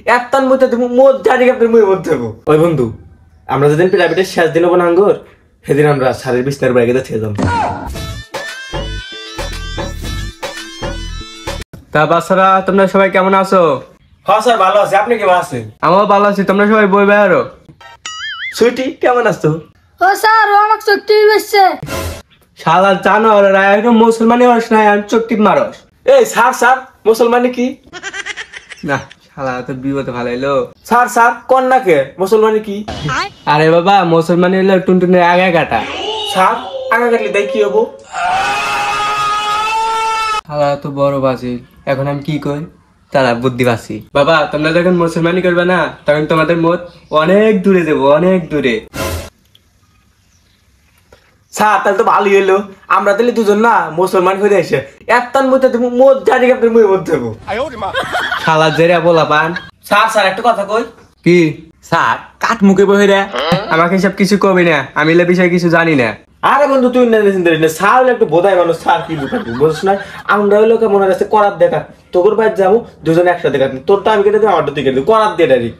একটার মধ্যে তুমি মোট জানি আপনার মুখে মধ্যে দেবো। ওই বন্ধু, আমরা যেদিন প্রাইভেটের শেষ দিন হবো না আঙ্গুর, সেদিন আমরা সারের বিছনার বাইরে থেকে যাবো। তা বাচ্চারা তোমরা সবাই কেমন আছো? হ্যাঁ স্যার, ভালো আছি। আপনি কেমন আছেন? আমিও ভালো আছি। তোমরা সবাই বই বেড়ারো। সুইটি কেমন আছো? ও স্যার, ও আমাকে চোখটি বেসছে। শালা জানো ওরা একদম মুসলমানি হস না, আর চোখ টিপ মারস। এই স্যার স্যার, মুসলমানি কি? না শালা তো বিপদে ভালো এলো। স্যার স্যার কন্যাকে মুসলমানি কি? আরে বাবা, মুসলমানি হলো টুনটুনের আগে কাটা। স্যার আগা কাটলে তাই কি হবো? শালা তো বড় বাসি, এখন আমি কি কই? তারা বুদ্ধি বাসি। বাবা তোমরা যখন মুসলমানি করবে না, তখন তোমাদের মত অনেক দূরে যাবো, অনেক দূরে। স্যার তাহলে তো ভালোই হলো, আমরা তাহলে দুজন না মুসলমান হয়ে এসে একটার মধ্যে তুমি মোট জানি আপনার মুখে মধ্যে দেবো। শালা জেরা বলা পান। স্যার স্যার একটা কথা কই। কি? স্যার কাঠ মুখে বহে রে। আমাকে সব কিছু কবি না, আমি এলে বিষয়ে কিছু জানি না। আরে বন্ধু তুই না স্যার হলো একটু বোধাই মানুষ, স্যার কি বুঝছ না? আমরা হলো কেমন আছে করার দেখা, তোর বাইর যাবো দুজনে একসাথে কাটবো, তোরটা আমি কেটে দেবো, আমারটা তুই কেটে দেবো, করার দিয়ে ডাইরেক্ট।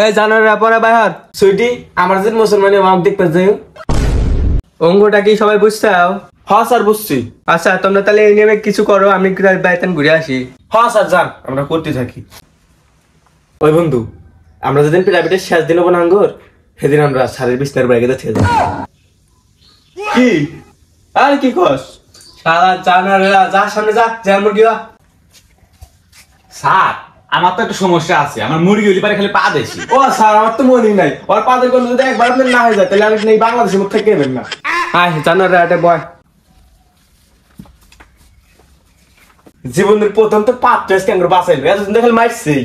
এই জানোরা পরে বাইর। সুইটি আমার যে মুসলমানি আমাকে দেখতে যাই। অঙ্গটা কি সবাই বুঝছাও? হ্যাঁ স্যার বুঝছি। আচ্ছা তোমরা তাহলে এই নিয়ে কিছু করো, আমি বাইতান ঘুরে আসি। হ্যাঁ স্যার যান, আমরা করতে থাকি। ওই বন্ধু, আমরা যেদিন প্রাইভেটের শেষ দিন হবো না আঙ্গুর, সেদিন আমরা সারের বিছনার বাইরে থেকে যাবো। কি আর কি কস? শালা জানোরা যা, সামনে যা, যা মুরগিরা। স্যার আমার তো একটা সমস্যা আছে, আমার মুরগি হলি পারে খালি পা দেছি। ও স্যার আমার তো মনেই নাই, ওর পাদের কোনো যদি একবার আপনার না হয়ে যায় তাহলে আমি এই বাংলাদেশের মধ্যে থেকে নেবেন না। আয় জানোরা এটা বয়। জীবনের প্রথম তো পাঁচ চয়েস কেন বাঁচাইলো, এতদিন দেখলে মারছি।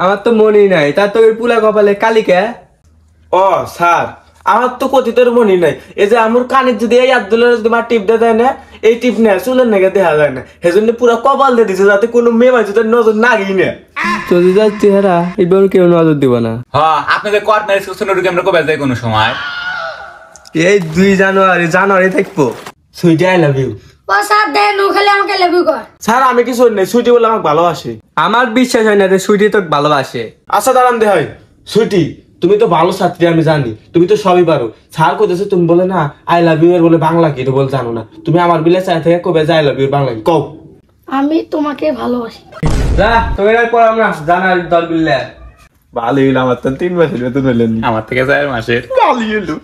আমার তো মনেই নাই, তার তো ওই পুলা কপালে কালিকা। ও স্যার আমার তো কথিতর মনে নাই, এই যে আমার কানের যদি এই আব্দুল্লাহ যদি মা টিপ দেয় না, এই টিপ নেয় চুলের নাকি দেখা যায় না, সেজন্য পুরো কপাল দিয়ে দিছে যাতে কোনো মেয়ে মানুষ তার নজর না গিয়ে না। যদি যার চেহারা এবার কেউ নজর দিব না। হ্যাঁ আপনাদের কোয়ার্ট ম্যারেজ করছেন, ওটুকু আমরা কবে যাই কোনো সময়। এই 2 জানুয়ারি থাকবো। Sweetie I love you. ও স্যার দেন, ও খালি আমাকে লেবু কর। স্যার আমি কিছু নেই, সুইটি বলে আমাকে ভালোবাসে। আমার বিশ্বাস হয় না যে সুইটি তোকে ভালোবাসে। আচ্ছা দাঁড়ান দে হয়। সুইটি তুমি তো ভালো ছাত্রী, আমি জানি তুমি তো সবই পারো। স্যার কইতেছে তুমি বলে না আই লাভ ইউ এর বলে বাংলা কি, তো বলে জানো না। তুমি আমার বিলে চাই থেকে কবে যে আই লাভ ইউ বাংলা কি কও? আমি তোমাকে ভালোবাসি। যা তোকে আর পড়াম না, জানার দল বিল্লা। ভালোই হলো, আমার তো 3 মাসের বেতন হলেন। আমার থেকে 4 মাসের। ভালোই হলো।